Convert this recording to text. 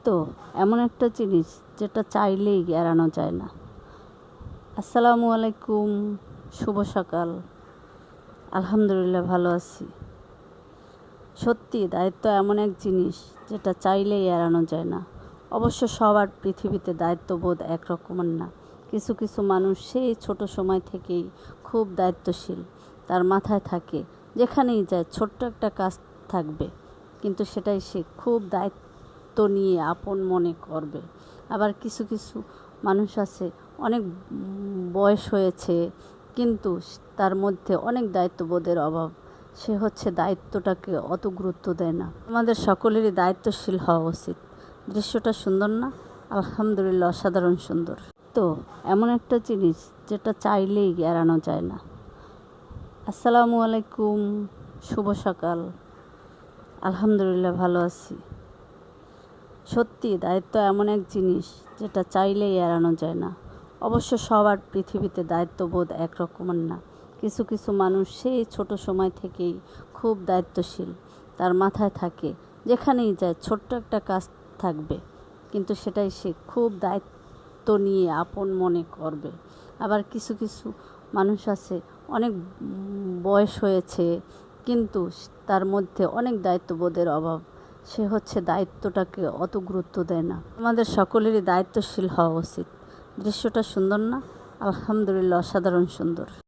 তো এমন একটা জিনিস যেটা চাইলেই এড়ানো যায় না। আসসালামু আলাইকুম, শুভ সকাল। আলহামদুলিল্লাহ ভালো আছি। সত্যি দায়িত্ব এমন এক জিনিস যেটা চাইলেই এড়ানো যায় না। অবশ্য সবার পৃথিবীতে দায়িত্ববোধ একরকমের না। কিছু কিছু মানুষ সেই ছোট সময় থেকেই খুব দায়িত্বশীল। তার মাথায় থাকে যেখানেই যায় ছোট্ট একটা কাজ থাকবে, কিন্তু সেটাই সে খুব দায়িত্ব নিয়ে আপন মনে করবে। আবার কিছু কিছু মানুষ আছে অনেক বয়স হয়েছে, কিন্তু তার মধ্যে অনেক দায়িত্ববোধের অভাব। সে হচ্ছে দায়িত্বটাকে অত গুরুত্ব দেয় না। আমাদের সকলেরই দায়িত্বশীল হওয়া উচিত। দৃশ্যটা সুন্দর না? আলহামদুলিল্লাহ, অসাধারণ সুন্দর। তো এমন একটা জিনিস যেটা চাইলেই এড়ানো যায় না। আসসালামু আলাইকুম, শুভ সকাল। আলহামদুলিল্লাহ ভালো আছি। সত্যি দায়িত্ব এমন এক জিনিস যেটা চাইলেই এড়ানো যায় না। অবশ্য সবার পৃথিবীতে দায়িত্ববোধ একরকমের না। কিছু কিছু মানুষ সেই ছোট সময় থেকেই খুব দায়িত্বশীল। তার মাথায় থাকে যেখানেই যায় ছোট্ট একটা কাজ থাকবে, কিন্তু সেটাই সে খুব দায়িত্ব নিয়ে আপন মনে করবে। আবার কিছু কিছু মানুষ আছে অনেক বয়স হয়েছে, কিন্তু তার মধ্যে অনেক দায়িত্ববোধের অভাব। সে হচ্ছে দায়িত্বটাকে অত গুরুত্ব দেয় না। আমাদের সকলেরই দায়িত্বশীল হওয়া উচিত। দৃশ্যটা সুন্দর না? আলহামদুলিল্লাহ, অসাধারণ সুন্দর।